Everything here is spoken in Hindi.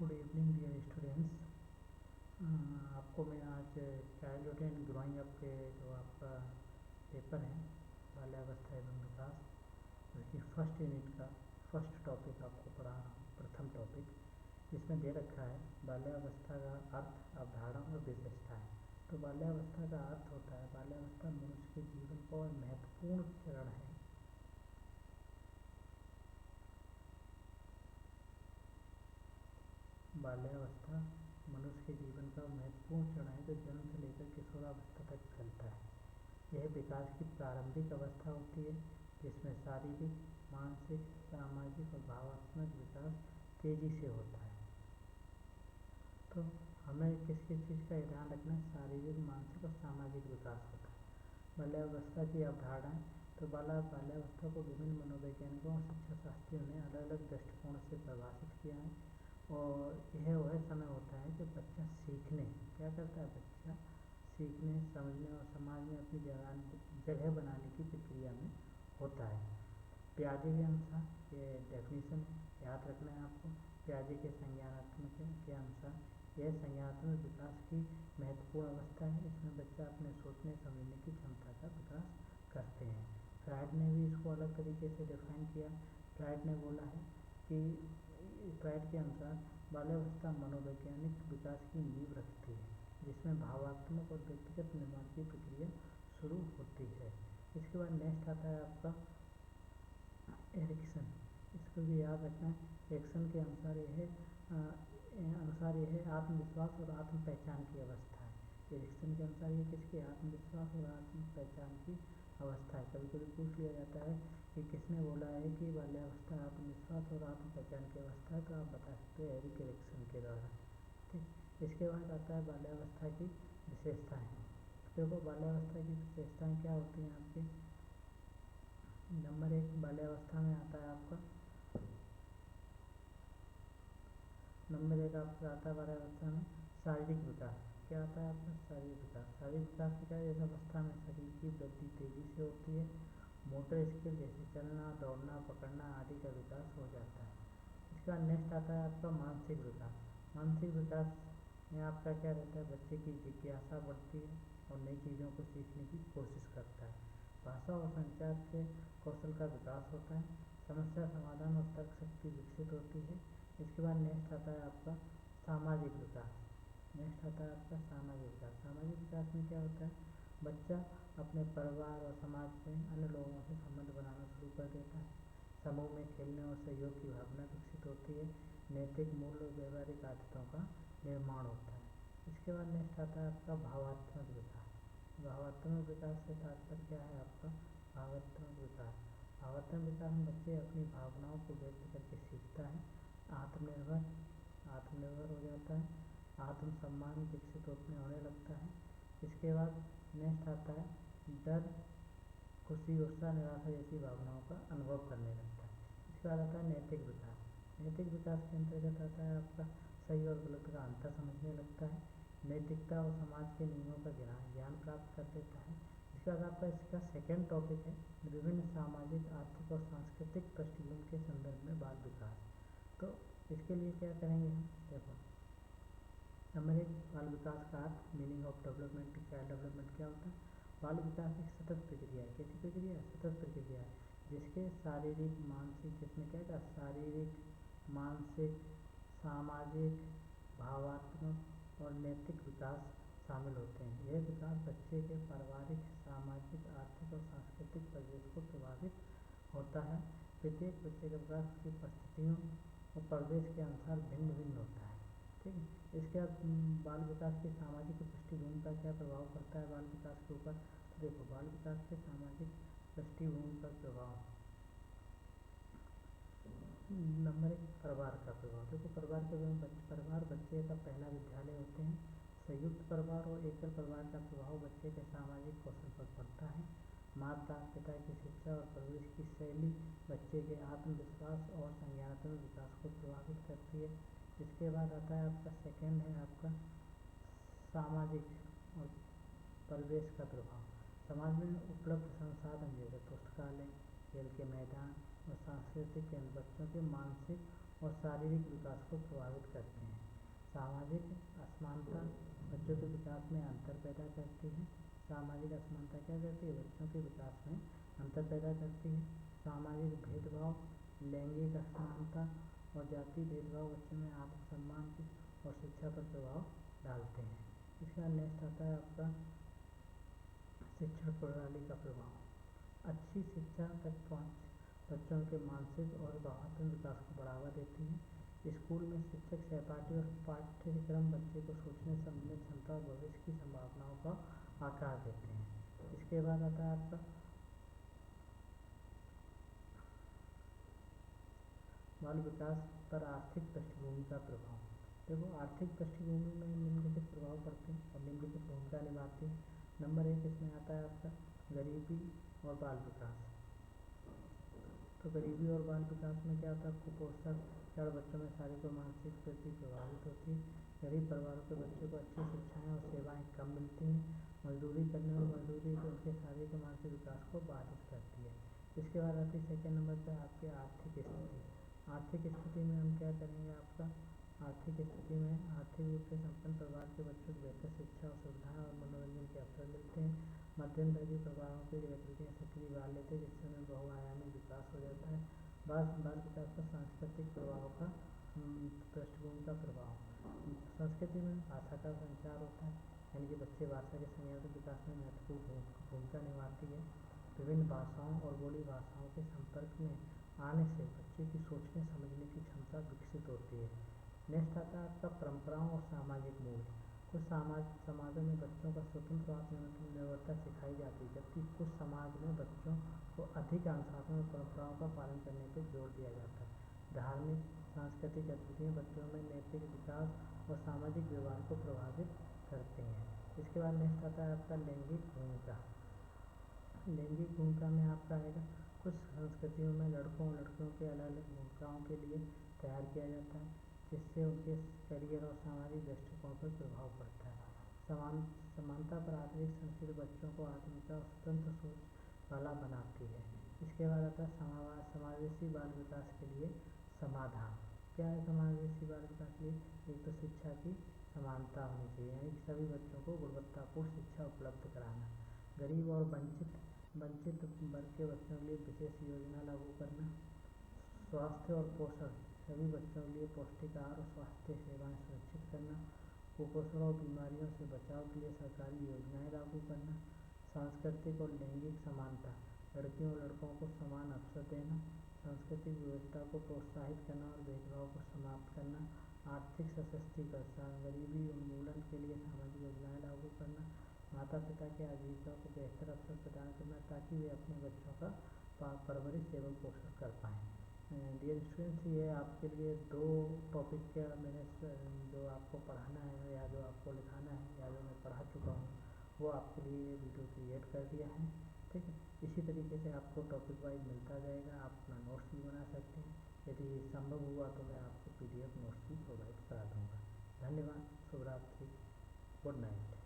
Good evening dear students. आपको मैं आज चाइल्डहुड एंड ग्रोइंग अप के जो आपका पेपर है बाल्यावस्था एवं विकास, उसकी फर्स्ट यूनिट का फर्स्ट टॉपिक आपको पढ़ा रहा हूँ। प्रथम टॉपिक जिसमें दे रखा है बाल्यावस्था का अर्थ, अवधारणा और विशेषताएँ। तो बाल्यावस्था का अर्थ होता है, बाल्यावस्था मनुष्य के जीवन का महत्वपूर्ण चरण है। बाल्यावस्था मनुष्य के जीवन का महत्वपूर्ण चरण है जो जन्म से लेकर किशोरावस्था तक फैलता है। यह विकास की प्रारंभिक अवस्था होती है जिसमें शारीरिक, मानसिक, सामाजिक और भावनात्मक विकास तेजी से होता है। तो हमें किस किस चीज़ का ध्यान रखना है? शारीरिक, मानसिक और सामाजिक विकास होता है। बाल्यावस्था की अवधारणा, तो बाल्यावस्था को विभिन्न मनोवैज्ञानिकों और शिक्षा शास्त्रियों ने अलग अलग दृष्टिकोण से परिभाषित किया है। और यह वह समय होता है जब बच्चा सीखने, क्या करता है? बच्चा सीखने, समझने और समाज में अपनी जगह बनाने की प्रक्रिया में होता है। पियाजे के अनुसार ये डेफिनेशन याद रखना है आपको। पियाजे के संज्ञानात्मक के अनुसार यह संज्ञानात्मक विकास की महत्वपूर्ण अवस्था है। इसमें बच्चा अपने सोचने समझने की क्षमता का विकास करते हैं। फ्रायड ने भी इसको अलग तरीके से डिफाइन किया। फ्रायड ने बोला है कि फ्रायड के अनुसार बाल्यावस्था मनोवैज्ञानिक विकास की नींव रखती है जिसमें भावात्मक और व्यक्तिगत निर्माण की प्रक्रिया शुरू होती है। इसके बाद नेक्स्ट आता है आपका एरिक्सन। इसको भी याद रखना है। एरिक्सन के अनुसार यह आत्मविश्वास और आत्म पहचान की अवस्था है। एरिक्सन के अनुसार ये किसकी? आत्मविश्वास और आत्म पहचान की अवस्था है। कभी कभी पूछ लिया जाता है कि किसने बोला है कि बाल्यावस्था आत्मविश्वास और आत्म पहचान की अवस्था है, तो आप बता सकते हैं एरिक एरिक्सन के द्वारा। ठीक, इसके बाद आता है बाल्यावस्था की विशेषताएँ। देखो बाल्यावस्था की विशेषताएँ क्या होती हैं आपकी। नंबर 1 बाल्यावस्था में आता है आपका आता है बाल्यावस्था में शारीरिक विकास। क्या आता है आपका? शारीरिक विकास। शारीरिक विकास में क्या है? इस अवस्था में शरीर की वृद्धि तेजी से होती है। मोटर स्किल जैसे चलना, दौड़ना, पकड़ना आदि का विकास हो जाता है। इसके बाद नेक्स्ट आता है आपका मानसिक विकास। मानसिक विकास में आपका क्या रहता है? बच्चे की जिज्ञासा बढ़ती है और नई चीज़ों को सीखने की कोशिश करता है। भाषा और संचार के कौशल का विकास होता है। समस्या समाधान और तर्क शक्ति विकसित होती है। इसके बाद नेक्स्ट आता है आपका सामाजिक विकास। नेक्स्ट आता है आपका सामाजिक विकास। सामाजिक विकास में क्या होता है? बच्चा अपने परिवार और समाज में अन्य लोगों से संबंध बनाना शुरू कर देता है। समूह में खेलने और सहयोग की भावना विकसित होती है। नैतिक मूल्य और व्यवहारिक आदतों का निर्माण होता है। इसके बाद नेक्स्ट आता है आपका भावात्मक विकास। भावात्मक विकास से तात्पर्य क्या है आपका? भावात्मक विकास, भावात्मक विकास में बच्चे अपनी भावनाओं को व्यक्त करके सीखता है। आत्मनिर्भर हो जाता है। आत्मसम्मान विकसित होने लगता है। इसके बाद नेक्स्ट आता है डर, खुशी, उत्साह, निराशा जैसी भावनाओं का अनुभव करने लगता है। इसके बाद आता है नैतिक विकास। नैतिक विकास के अंतर्गत आता है आपका सही और गलत का अंतर समझने लगता है। नैतिकता और समाज के नियमों का ज्ञान प्राप्त कर लेता है। इसके बाद आपका इसका सेकेंड टॉपिक है विभिन्न सामाजिक, आर्थिक और सांस्कृतिक पृष्ठभूमि के संदर्भ में बाल विकास। तो इसके लिए क्या करेंगे हम? देखो नंबर 1 बाल विकास का अर्थ, meaning of development, child development क्या होता है? बाल विकास एक सतत प्रक्रिया है। कैसी प्रक्रिया है? सतत प्रक्रिया है जिसके शारीरिक, मानसिक, जिसमें क्या क्या शारीरिक, मानसिक, सामाजिक, भावात्मक और नैतिक विकास शामिल होते हैं। यह विकास बच्चे के पारिवारिक, सामाजिक, आर्थिक और सांस्कृतिक परिवेश को प्रभावित होता है। प्रत्येक बच्चे का विकास उसकी परिस्थितियों और परिवेश के अनुसार भिन्न भिन्न होता है। ठीक है। इसके बाद बाल विकास की सामाजिक पृष्ठभूमि का क्या प्रभाव पड़ता है बाल विकास के ऊपर? तो देखो बाल विकास के सामाजिक पृष्ठभूमि पर प्रभाव, नंबर 1 परिवार का प्रभाव। देखो परिवार के परिवार बच्चे का पहला विद्यालय होते हैं। संयुक्त परिवार और एकल परिवार का प्रभाव बच्चे के सामाजिक कौशल पर पड़ता है। माता पिता की शिक्षा और परवरिश की शैली बच्चे के आत्मविश्वास और संज्ञानात्मक विकास को प्रभावित करती है। इसके बाद आता है आपका सेकेंड है आपका सामाजिक और परिवेश का प्रभाव। समाज में उपलब्ध संसाधन जैसे पुस्तकालय, खेल के मैदान और सांस्कृतिक केंद्र बच्चों के मानसिक और शारीरिक विकास को प्रभावित करते हैं। सामाजिक असमानता बच्चों के विकास में अंतर पैदा करती है। सामाजिक असमानता क्या करती है? बच्चों के विकास में अंतर पैदा करती है। सामाजिक भेदभाव, लैंगिक असमानता और जातीय भेदभाव बच्चों में आत्मसम्मान और शिक्षा पर प्रभाव डालते हैं। इसका नेक्स्ट आता है आपका शिक्षण प्रणाली का प्रभाव। अच्छी शिक्षा तक पहुँच बच्चों के मानसिक और भावनात्मक विकास को बढ़ावा देती है। स्कूल में शिक्षक सहपाठी और पाठ्यक्रम बच्चे को सोचने समझने क्षमता और भविष्य की संभावनाओं का आकार देते हैं। इसके बाद आता है आपका बाल विकास पर आर्थिक पृष्ठभूमि का प्रभाव। देखो, आर्थिक पृष्ठभूमि में निम्नलिखित प्रभाव पड़ते हैं और निम्नलिखित भूमिका निभाते हैं। नंबर 1 इसमें आता है आपका गरीबी और बाल विकास। तो गरीबी और बाल विकास में क्या होता है? कुपोषण जड़ बच्चों में शारीरिक और मानसिक वृद्धि प्रभावित होती है। गरीब परिवारों के बच्चों को अच्छी शिक्षाएं और सेवाएं कम मिलती हैं। मजदूरी करने और मजदूरी उनके शारीरिक और मानसिक विकास को बाधित करती है। इसके बाद आती है सेकेंड नंबर पर आपकी आर्थिक स्थिति। आर्थिक स्थिति में हम क्या करेंगे? आपका आर्थिक स्थिति में आर्थिक रूप से संपन्न परिवार के बच्चों को बेहतर शिक्षा और सुविधाएं और मनोरंजन के अवसर मिलते हैं। मध्यम वर्गीय परिवारों की गतिविधियाँ सक्रिय भाग लेते हैं, जिससे उन्हें बहुआयामी विकास हो जाता है। बाल विकास पर सांस्कृतिक प्रभाव का पृष्ठभूमि का प्रभाव। संस्कृति में भाषा का संचार होता है, यानी कि बच्चे भाषा के संयोजन विकास में महत्वपूर्ण भूमिका निभाती है। विभिन्न भाषाओं और बोली भाषाओं के संपर्क में आने से बच्चे की सोचने समझने की क्षमता विकसित होती है। नेक्स्ट आता है आपका परंपराओं और सामाजिक मूल्य। कुछ समाजों में बच्चों का स्वतंत्र आत्मनिर्भरता सिखाई जाती है, जबकि कुछ समाज में बच्चों को अधिक अनुशासन और परंपराओं का पालन करने पर जोर दिया जाता है। धार्मिक सांस्कृतिक गतिविधियाँ बच्चों में नैतिक विकास और सामाजिक व्यवहार को प्रभावित करते हैं। इसके बाद नेक्स्ट आता है आपका लैंगिक भूमिका। लैंगिक भूमिका में आपका आएगा कुछ संस्कृतियों में लड़कों और लड़कियों के अलग अलग भूमिकाओं के लिए तैयार किया जाता है, जिससे उनके करियर और सामाजिक दृष्टिकोण पर प्रभाव पड़ता है। समानता पर आधारित संस्कृति बच्चों को आत्मविश्वास और स्वतंत्र सोच वाला बनाती है। इसके बाद आता है समावेशी बाल विकास के लिए समाधान। क्या है समावेशी बाल विकास के लिए? एक तो शिक्षा की समानता होनी चाहिए, यानी कि सभी बच्चों को गुणवत्तापूर्ण शिक्षा उपलब्ध कराना। गरीब और वंचित वर्ग के बच्चों के लिए विशेष योजना लागू करना। स्वास्थ्य और पोषण, सभी बच्चों के लिए पौष्टिक आहार और स्वास्थ्य सेवाएं सुनिश्चित करना। कुपोषण और बीमारियों से बचाव के लिए सरकारी योजनाएं लागू करना। सांस्कृतिक और लैंगिक समानता, लड़कियों और लड़कों को समान अवसर देना। सांस्कृतिक विविधता को प्रोत्साहित करना और भेदभाव को समाप्त करना। आर्थिक सशक्तिकरण, गरीबी उन्मूलन के लिए सामाजिक योजनाएं लागू करना। माता पिता के आजीविका को बेहतर अवसर प्रदान करना, ताकि वे अपने बच्चों का परवरिश एवं पोषण कर पाएँ। डियर स्टूडेंट्स, ये आपके लिए 2 टॉपिक का मैंने जो आपको पढ़ाना है या जो आपको लिखाना है या जो मैं पढ़ा चुका हूँ वो आपके लिए वीडियो क्रिएट कर दिया है। ठीक है, इसी तरीके से आपको टॉपिक वाइज मिलता जाएगा। आप अपना नोट्स भी बना सकते हैं। यदि संभव हुआ तो मैं आपको PDF नोट्स भी प्रोवाइड करा दूँगा। धन्यवाद। शुभ रात्रि। Good night.